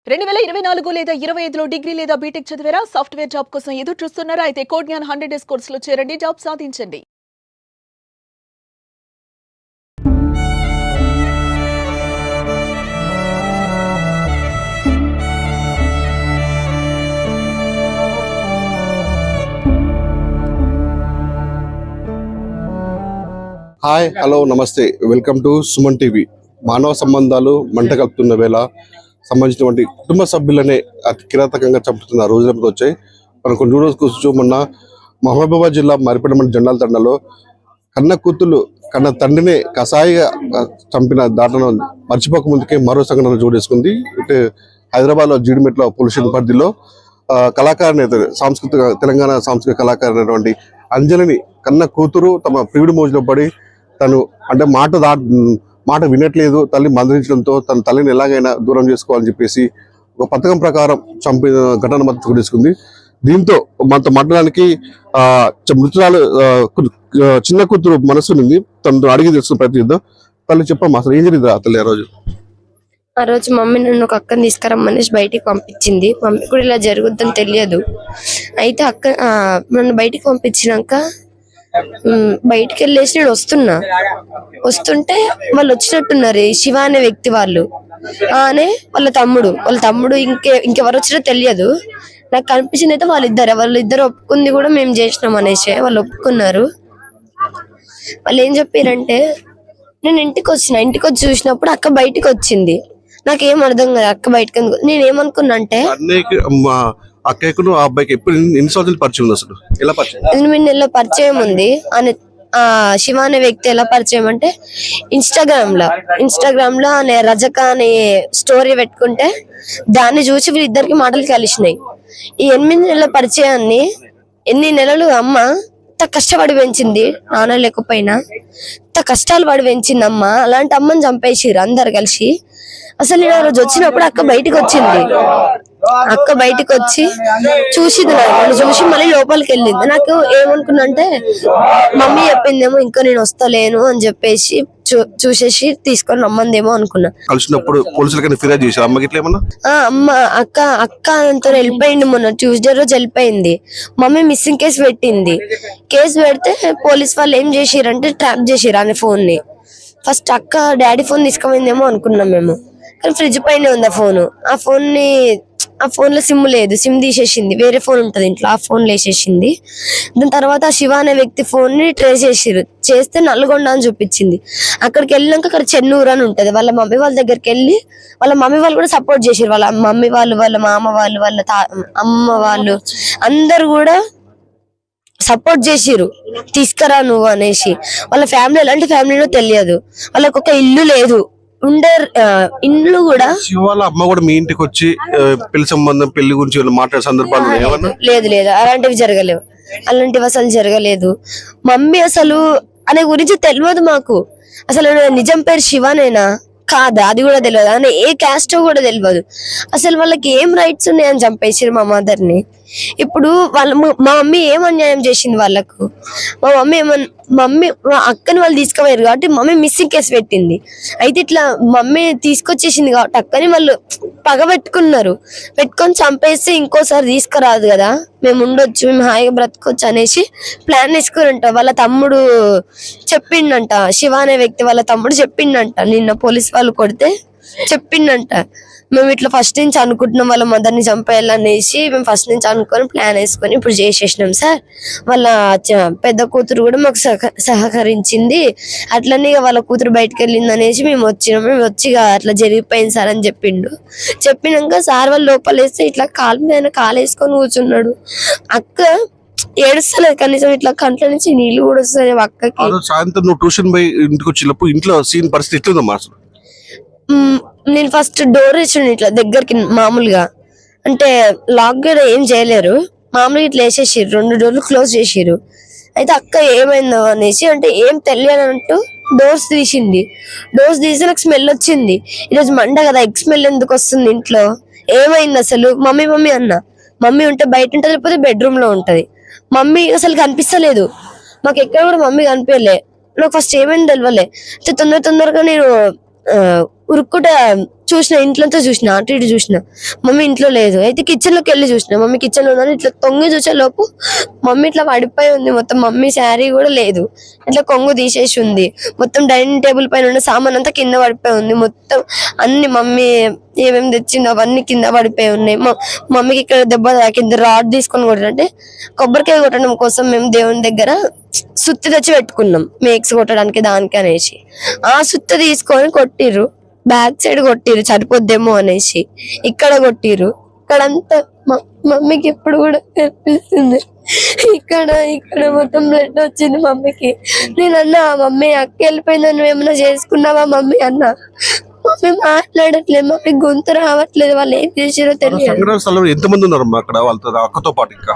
2024 లేదా 25లో డిగ్రీ లేదా బీటెక్ చదివారా? సాఫ్ట్వేర్ జాబ్ కోసం ఎదురు చూస్తున్నారా? అయితే కోడ్ జ్ఞాన్ 100 డేస్ కోర్సులో చేరండి, జాబ్ సాధించండి. హాయ్, హలో, నమస్తే. Welcome to Suman TV. మానవ సంబంధాలు మంట కలుపుతున్న వేళ సంబంధించినటువంటి కుటుంబ సభ్యులనే అతి కిరాతకంగా చంపుతున్న రోజులతో వచ్చాయి. మనం కొన్ని రోజులు కూర్చో మొన్న మహబూబాబాద్ జిల్లా మరిపేట మండలం జండాల తండలో కన్న కూతుళ్ళు కన్న తండ్రినే కసాయిగా చంపిన దాటను మర్చిపోక ముందుకే మరో సంఘటన జోడేసుకుంది. ఇటు హైదరాబాద్లో జీడిమెట్ల పోలీస్ స్టేషన్ పరిధిలో కళాకారిణి, తెలంగాణ సాంస్కృతిక కళాకారిణి అయినటువంటి అంజలిని కన్న కూతురు తమ ప్రియుడి మోజులో పడి తను అంటే మాట వినట్లేదు, తల్లి మందలించడంతో తన తల్లిని ఎలాగైనా దూరం చేసుకోవాలని చెప్పేసి ఒక పథకం ప్రకారం చంపిన ఘటన మాత్రం చోటేసుకుంది. దీంతో మనతో మాట్లాడడానికి మృతురాలు చిన్న కూతురు మనసు ఉంది. తనతో అడిగి తెలుసుకున్న ప్రయత్నం చేద్దాం. తల్లి చెప్పమ్మా, అసలు ఏం జరిగింది తల్లి ఆ రోజు మమ్మీ నన్ను ఒక అక్కని తీసుకురమ్మనేసి బయటికి పంపించింది. మమ్మీ కూడా ఇలా జరుగుద్దని తెలియదు. అయితే అక్క నన్ను బయటికి పంపించినాక బయటికి వెళ్ళేసి నేను వస్తుంటే వాళ్ళు వచ్చినట్టున్నారు. శివ అనే వ్యక్తి వాళ్ళు అనే వాళ్ళ తమ్ముడు ఇంకెవరు వచ్చినా తెలియదు. నాకు కనిపించింది అయితే వాళ్ళిద్దరు ఒప్పుకుంది కూడా మేము చేసినాం అనేసి వాళ్ళు ఒప్పుకున్నారు. వాళ్ళు ఏం చెప్పారంటే, నేను ఇంటికి వచ్చి చూసినప్పుడు అక్క బయటికి వచ్చింది. నాకేం అర్థం కాదు అక్క బయటకు. నేనేమనుకున్నా అంటే అక్కయ్యకు ఆ అబ్బాయికి ఎప్పుడు ఎన్ని సంవత్సరాలు పరిచయం ఉంది, అసలు ఎలా పరిచయం? 8 నెలల పరిచయం ఉంది. శివ అనే వ్యక్తి ఎలా పరిచయం అంటే, ఇన్స్టాగ్రామ్ లో అనే రజక అనే స్టోరీ పెట్టుకుంటే దాన్ని చూసి వీళ్ళిద్దరికి మాటలు కలిసినాయి. ఈ 8 నెలల పరిచయాన్ని ఎన్ని నెలలు అమ్మ ఇంత కష్టపడి పెంచింది, నాన్న లేకపోయినా ఇంత కష్టాలు పడి పెంచింది అమ్మ. అలాంటి అమ్మని చంపేసిర్రు అందరు కలిసి. అసలు నేను ఆ రోజు వచ్చినప్పుడు అక్క బయటకు వచ్చింది. అక్క బయటకు వచ్చి చూసింది, నన్ను చూసి మళ్ళీ లోపలికి వెళ్ళింది. నాకు ఏమనుకున్నా అంటే, మమ్మీ చెప్పిందేమో ఇంకా నేను వస్తలేను అని చెప్పేసి చూసేసి తీసుకొని రమ్మందేమో అనుకున్నా. కలిసినప్పుడు పోలీసులకి ఫిర్యాదు చేశారు అమ్మకి ఇట్లా ఏమన్నా? అక్క అంతా వెళ్ళిపోయింది. మొన్న ట్యూస్డే రోజు వెళ్ళిపోయింది. మమ్మీ మిస్సింగ్ కేసు పెట్టింది. కేసు పెడితే పోలీస్ వాళ్ళు ఏం చేసిరంటే ట్రాప్ చేసిరు అనే ఫోన్ ని. ఫస్ట్ అక్క డాడీ ఫోన్ తీసుకుపోయిందేమో అనుకున్నాం మేము, కానీ ఫ్రిడ్జ్ పైన ఉంది ఆ ఫోన్ లో సిమ్ లేదు, సిమ్ తీసేసింది. వేరే ఫోన్ ఉంటది ఇంట్లో, ఆ ఫోన్ వేసేసింది. దాని తర్వాత ఆ శివ అనే వ్యక్తి ఫోన్ ని ట్రేస్ చేస్తే నల్గొండ అని చూపించింది. అక్కడికి వెళ్ళినాక అక్కడ చెన్నూరు అని ఉంటది. వాళ్ళ మమ్మీ వాళ్ళ దగ్గరికి వెళ్ళి వాళ్ళ మమ్మీ వాళ్ళు కూడా సపోర్ట్ చేసారు. వాళ్ళ మమ్మీ వాళ్ళు, వాళ్ళ మామ వాళ్ళు, వాళ్ళ అమ్మ వాళ్ళు అందరు కూడా సపోర్ట్ చేసిరు, తీసుకురా నువ్వు అనేసి. వాళ్ళ ఫ్యామిలీ ఎలాంటి ఫ్యామిలీనో తెలియదు, వాళ్ళకి ఒక ఇల్లు లేదు, ఇండ్లు కూడా. శివాల అమ్మ కూడా మీ ఇంటికి వచ్చి పెళ్లి సంబంధం, పెళ్లి గురించి మాట్లాడే సందర్భాలు లేదు, అలాంటివి అసలు జరగలేదు. మమ్మీ అసలు అనే గురించి తెలియదు మాకు. అసలు నిజం పేరు శివనేనా కాదా అది కూడా తెలియదు. అని ఏ క్యాస్టో కూడా తెలియదు. అసలు వాళ్ళకి ఏం రైట్స్ ఉన్నాయని చంపేసారు మా మదర్ ని. ఇప్పుడు మా మమ్మీ ఏం అన్యాయం చేసింది వాళ్ళకు? మా అక్కని వాళ్ళు తీసుకుపోయారు కాబట్టి మమ్మీ మిస్సింగ్ కేసు పెట్టింది. అయితే ఇట్లా మమ్మీ తీసుకొచ్చేసింది కాబట్టి అక్కని వాళ్ళు పెట్టుకొని చంపేస్తే ఇంకోసారి తీసుకురాదు కదా, మేము ఉండొచ్చు, మేము హాయిగా బ్రతకొచ్చు అనేసి ప్లాన్ వేసుకురంట. వాళ్ళ తమ్ముడు చెప్పిండంట, శివ అనే వ్యక్తి వాళ్ళ తమ్ముడు చెప్పిండంట. నిన్న పోలీస్ వాళ్ళు కొడితే చెప్పిండంట, మేము ఇట్లా ఫస్ట్ నుంచి అనుకుంటున్నాం వాళ్ళ మదర్ ని చంపేయాలనేసి. మేము ఫస్ట్ నుంచి అనుకొని ప్లాన్ వేసుకొని ఇప్పుడు చేసేసినాం సార్. వాళ్ళ పెద్ద కూతురు కూడా మాకు సహకరించింది. అట్లనే వాళ్ళ కూతురు బయటకు వెళ్ళింది అనేసి మేము వచ్చి అట్లా జరిగిపోయింది సార్ అని చెప్పినాక సార్ వాళ్ళు లోపలేస్తే ఇట్లా కాలు మీద కాలేసుకొని కూర్చున్నాడు. అక్క ఏడుస్తలేదు, కనీసం ఇట్లా కంట్ల నుంచి నీళ్లు కూడా వస్తాయి అక్కకి. సాయంత్రం నువ్వు ట్యూషన్ పోయి ఇంటికి వచ్చినప్పుడు ఇంట్లో సీన్ పరిస్థితి ఎట్లుందమ్మా? నేను ఫస్ట్ డోర్ వేసాను ఇట్లా దగ్గరికి, మామూలుగా అంటే లాక్ కూడా ఏం చేయలేరు, మామూలుగా ఇట్లా వేసేసారు. 2 డోర్లు క్లోజ్ చేసిరు. అయితే అక్క ఏమైందో అనేసి అంటే ఏం తెలియనంటూ డోర్స్ తీసి నాకు స్మెల్ వచ్చింది. ఈరోజు మండ కదా, ఎగ్ స్మెల్ ఎందుకు వస్తుంది ఇంట్లో, ఏమైంది అసలు? మమ్మీ అన్న. మమ్మీ ఉంటే బయట ఉంటది, లేకపోతే బెడ్రూమ్ లో ఉంటది. మమ్మీ అసలు కనిపిస్తలేదు మాకు, ఎక్కడ కూడా మమ్మీ కనిపించలే. నాకు ఫస్ట్ ఏమైంది తెలియలే. తొందరగా నేను ఉరుక్కుట చూసిన, ఇంట్లోతో చూసిన, అటు ఇటు చూసిన, మమ్మీ ఇంట్లో లేదు. అయితే కిచెన్ లోకి వెళ్ళి చూసిన, మమ్మీ కిచెన్ లో ఉందని ఇట్లా తొంగి చూసే లోపు మమ్మీ ఇట్లా పడిపోయి ఉంది. మొత్తం మమ్మీ శారీ కూడా లేదు, ఇట్లా కొంగు తీసేసి ఉంది. మొత్తం డైనింగ్ టేబుల్ పైన ఉన్న సామాన్ అంతా కింద పడిపోయి ఉంది. మొత్తం అన్ని మమ్మీ ఏమేమి తెచ్చిందో అవన్నీ కింద పడిపోయి ఉన్నాయి. మమ్మీకి ఇక్కడ దెబ్బ తాకింది. రాడ్ తీసుకొని కొట్టాలంటే కొబ్బరికాయ కొట్టడం కోసం మేము దేవుని దగ్గర సుత్తి తెచ్చి పెట్టుకున్నాం, మేక్స్ కొట్టడానికి దానికి అనేసి. ఆ సుత్తి తీసుకొని కొట్టిర్రు, బ్యాక్ సైడ్ కొట్టిర్రు సరిపోద్దేమో అనేసి. ఇక్కడ కొట్టిర్రు, ఇక్కడంతా మమ్మీకి ఇప్పుడు కూడా కనిపిస్తుంది. ఇక్కడ ఇక్కడ మొత్తం బ్లడ్ వచ్చింది మమ్మీకి. నేను అన్నా, మమ్మీ అక్క వెళ్ళిపోయిందని నువ్వు ఏమైనా చేసుకున్నావా మమ్మీ అన్నా. మమ్మీ మాట్లాడట్లేదు, మమ్మీ గొంతు రావట్లేదు. వాళ్ళు ఏం చేసారో తెలియదు. సంఘటన స్థలంలో ఎంతమంది ఉన్నారమ్మా అక్కడ వాళ్ళతో, అక్కతో పాటు? ఇంకా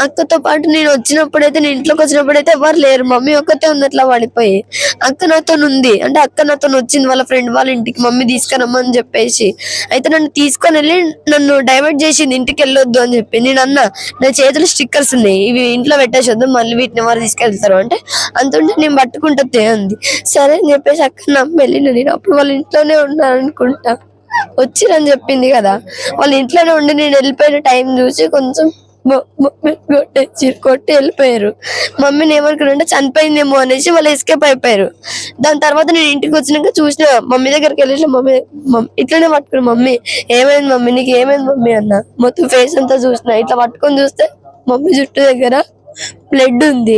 అక్కతో పాటు నేను వచ్చినప్పుడైతే, నేను ఇంట్లోకి వచ్చినప్పుడైతే ఎవరు లేరు. మమ్మీ ఒక్కతే ఉంది అట్లా పడిపోయి. అక్క నాతో ఉంది, అంటే అక్క నాతో వచ్చింది వాళ్ళ ఫ్రెండ్ వాళ్ళ ఇంటికి మమ్మీ తీసుకురమ్మని చెప్పేసి. అయితే నన్ను తీసుకొని వెళ్ళి నన్ను డైవర్ట్ చేసింది, ఇంటికి వెళ్ళొద్దు అని చెప్పి. నేను అన్నా, నా చేతులు స్టిక్కర్స్ ఉన్నాయి, ఇవి ఇంట్లో పెట్టేసొద్దు, మళ్ళీ వీటిని ఎవరు తీసుకెళ్తారు అంటే, అంతుంటే నేను పట్టుకుంటే అంది. సరే అని చెప్పేసి అక్క నమ్మి వెళ్ళిన. నేను అప్పుడు వాళ్ళ ఇంట్లోనే ఉన్నారనుకుంటా, వచ్చిరని చెప్పింది కదా. వాళ్ళ ఇంట్లోనే ఉండి నేను వెళ్ళిపోయిన టైం చూసి కొంచెం కొట్టి వెళ్ళిపోయారు. మమ్మీని ఏమనుకున్నారంటే చనిపోయిందేమో అనేసి వాళ్ళు ఎస్కేప్ అయిపోయారు. దాని తర్వాత నేను ఇంటికి వచ్చినాక చూసిన, మమ్మీ దగ్గరికి వెళ్ళి మమ్మీ ఇట్లనే పట్టుకున్నా, మమ్మీ ఏమైంది మమ్మీ, నీకు ఏమైంది మమ్మీ అన్న. మొత్తం ఫేస్ అంతా చూసిన, ఇట్లా పట్టుకొని చూస్తే మమ్మీ జుట్టు దగ్గర బ్లడ్ ఉంది.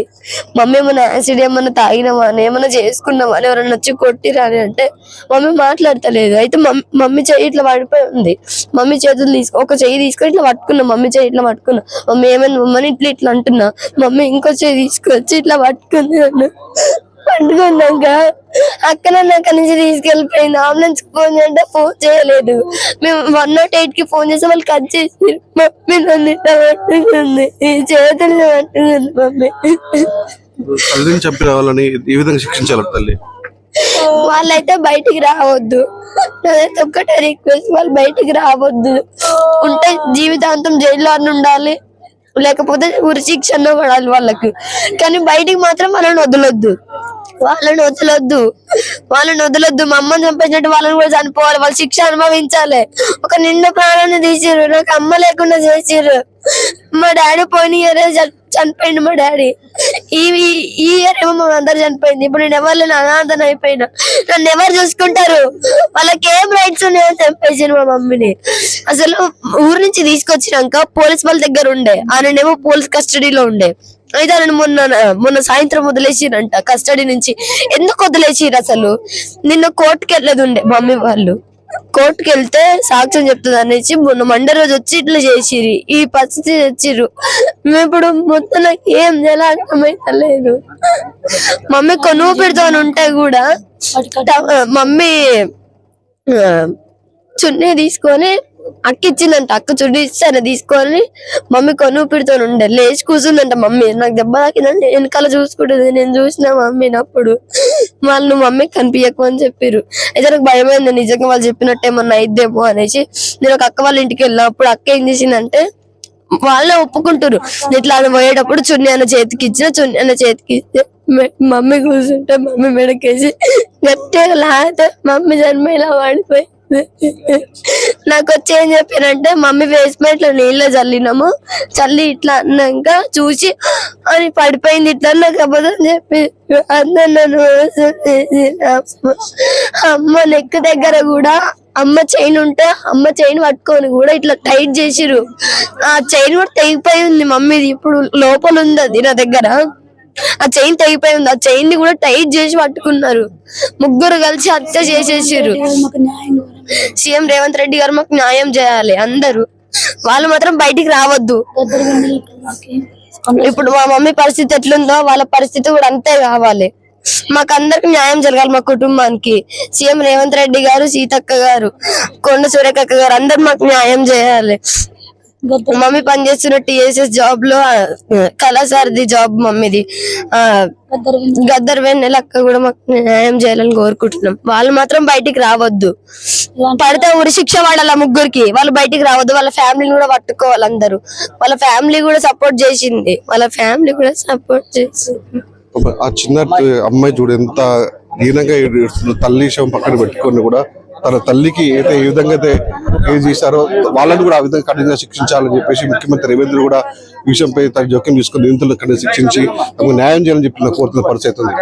మమ్మీ ఏమన్నా యాసిడ్ ఏమన్నా తాగినామా అని, ఏమన్నా చేసుకున్నామా అని, ఎవరన్నా వచ్చి కొట్టిరా అని అంటే మమ్మీ మాట్లాడతలేదు. అయితే మమ్మీ చెయ్యి ఇట్లా పడిపోయి ఉంది. మమ్మీ చేతులు ఒక చెయ్యి తీసుకొని ఇట్లా పట్టుకున్నా, మమ్మీ చెయ్యి ఇట్లా పట్టుకున్నా. మమ్మీ ఏమైనా మమ్మని ఇట్లా ఇట్లా అంటున్నా, మమ్మీ ఇంకో చెయ్యి తీసుకొచ్చి ఇట్లా పట్టుకుంది. నన్ను పట్టుకున్నాక అక్క నన్ను అక్కడి నుంచి తీసుకెళ్ళిపోయింది. అంబులెన్స్ ఫోన్ చేయంటే ఫోన్ చేయలేదు. మేము 108 కి ఫోన్ చేస్తే వాళ్ళు కట్ చేసి, మమ్మీ నన్ను ఇట్లా పట్టుకుంది, ఈ చేతులు పట్టుకుంది మమ్మీ. తల్లిని చంపిన వాళ్ళని ఏ విధంగా శిక్షించాలి తల్లి? వాళ్ళైతే బయటికి రావద్దు, నాదైతే ఒక్కటే రిక్వెస్ట్, వాళ్ళు బయటికి రావద్దు. ఉంటే జీవితాంతం జైల్లో అని ఉండాలి, లేకపోతే ఉరి శిక్ష పడాలి వాళ్ళకి. కానీ బయటికి మాత్రం వాళ్ళని వదలొద్దు, వాళ్ళని వదలొద్దు. మా అమ్మని చంపేసినట్టు వాళ్ళని కూడా చనిపోవాలి, వాళ్ళు శిక్ష అనుభవించాలి. ఒక నిండు ప్రాణాన్ని తీసిర్రు, నాకు అమ్మ లేకుండా చేసిర్రు. మా డాడీ పోయిన ఇయరే చనిపోయింది. మా డాడీ ఈ ఇయర్ ఏమో మా అందరు చనిపోయింది. ఇప్పుడు నేను ఎవరు లేని అనాథన అయిపోయినా, నన్ను ఎవరు చూసుకుంటారు? వాళ్ళకి ఏం రైట్స్ ఉన్నాయో చంపేసారు మా మమ్మీని. అసలు ఊరు నుంచి తీసుకొచ్చినాక పోలీస్ వాళ్ళ దగ్గర ఉండే, ఆయనేమో పోలీస్ కస్టడీలో ఉండే. అయితే ఆయన మొన్న సాయంత్రం వదిలేసిరంట కస్టడీ నుంచి. ఎందుకు వదిలేసిరు అసలు? నిన్న కోర్టుకి వెళ్ళదు ఉండే మమ్మీ వాళ్ళు. కోర్టుకి వెళ్తే సాక్ష్యం చెప్తుంది అనేసి మొన్న మండే రోజు వచ్చి ఇట్లా చేసిరి, ఈ పరిస్థితి తెచ్చిర్రు. మేము ఇప్పుడు మొత్తం నాకు ఏం చేయాలో అర్థమైతలేదు. మమ్మీ కొనువు పెడతాను ఉంటే కూడా మమ్మీ చున్నీ తీసుకొని అక్క ఇచ్చిందంట, అక్క చున్నీ ఇచ్చాను తీసుకొని మమ్మీ కొనువు పెడుతూ ఉండే. లేచి కూర్చుందంట మమ్మీ. నాకు దెబ్బ తాకిందంటే వెనకాల చూసుకుంటుంది, నేను చూసిన మమ్మీని. అప్పుడు వాళ్ళు మమ్మీ కనిపించకు అని చెప్పారు. అయితే నాకు భయమైంది, నిజంగా వాళ్ళు చెప్పినట్టు ఏమన్నా అయిద్దేమో అనేసి నేను ఒక అక్క వాళ్ళ ఇంటికి వెళ్ళా. అప్పుడు అక్క ఏం చేసిందంటే, వాళ్ళే ఒప్పుకుంటారు, ఇట్లా పోయేటప్పుడు చున్నీ అన్న చేతికి ఇచ్చిన, చున్నీ అన్న చేతికి ఇస్తే మమ్మీ కూర్చుంటే మమ్మీ మెడకేసి గట్టిగా లాగితే మమ్మీ జన్మేలా పడిపోయి. నాకు వచ్చి ఏం చెప్పారంటే, మమ్మీ ఫేస్ మీద ఇట్లా నీళ్ళ చల్లినాము, చల్లి ఇట్లా అన్నాక చూసి అని పడిపోయింది ఇట్లా. నాకు అబద్ధం చెప్పి అందరు అమ్మ నెక్ దగ్గర కూడా అమ్మ చైన్ ఉంటే అమ్మ చైన్ పట్టుకొని కూడా ఇట్లా టైట్ చేసిరు. ఆ చైన్ కూడా తెగిపోయి ఉంది మమ్మీది, ఇప్పుడు లోపల ఉంది అది నా దగ్గర. ఆ చైన్ తెగిపోయి ఉంది, ఆ చైన్ ని కూడా టైట్ చేసి పట్టుకున్నారు. ముగ్గురు కలిసి హత్య చేసేసారు. సీఎం రేవంత్ రెడ్డి గారు మాకు న్యాయం చేయాలి. అందరూ వాళ్ళు మాత్రం బయటికి రావద్దు. ఇప్పుడు మా మమ్మీ పరిస్థితి ఎట్లుందో వాళ్ళ పరిస్థితి కూడా అంతే కావాలి. మాకు అందరికి న్యాయం జరగాలి, మా కుటుంబానికి. సీఎం రేవంత్ రెడ్డి గారు, సీతక్క గారు, కొండ సురేఖక్క గారు అందరు మాకు న్యాయం చేయాలి. మమ్మీ పనిచేస్తున్న టీఎస్ఎస్ జాబ్ లో కళాసారథి జాబ్ మమ్మీది. గద్దర్ వెన్నెల అక్క కూడా మాకు న్యాయం చేయాలని కోరుకుంటున్నాం. వాళ్ళు మాత్రం బయటికి రావద్దు, పడితే ఉరి శిక్ష పడాల ముగ్గురికి. వాళ్ళు బయటికి రావద్దు, వాళ్ళ ఫ్యామిలీని కూడా పట్టుకోవాలి అందరూ. వాళ్ళ ఫ్యామిలీ కూడా సపోర్ట్ చేసింది, ఆ చిన్న అమ్మాయి చూడు ఎంత దీనంగా ఏడుస్తుందో. తల్లి విషయం పక్కన పెట్టుకొని కూడా తన తల్లికి అయితే ఏ విధంగా అయితే ఏది చేశారో వాళ్ళని కూడా ఆ విధంగా కఠినంగా శిక్షించాలని చెప్పేసి ముఖ్యమంత్రి రేవంత్ రెడ్డి కూడా ఈ విషయంపై తన జోక్యం తీసుకుని నిందితులను కఠినంగా శిక్షించి తమకు న్యాయం చేయాలని చెప్పి కోరుతున్న పరిస్థితి ఉంది.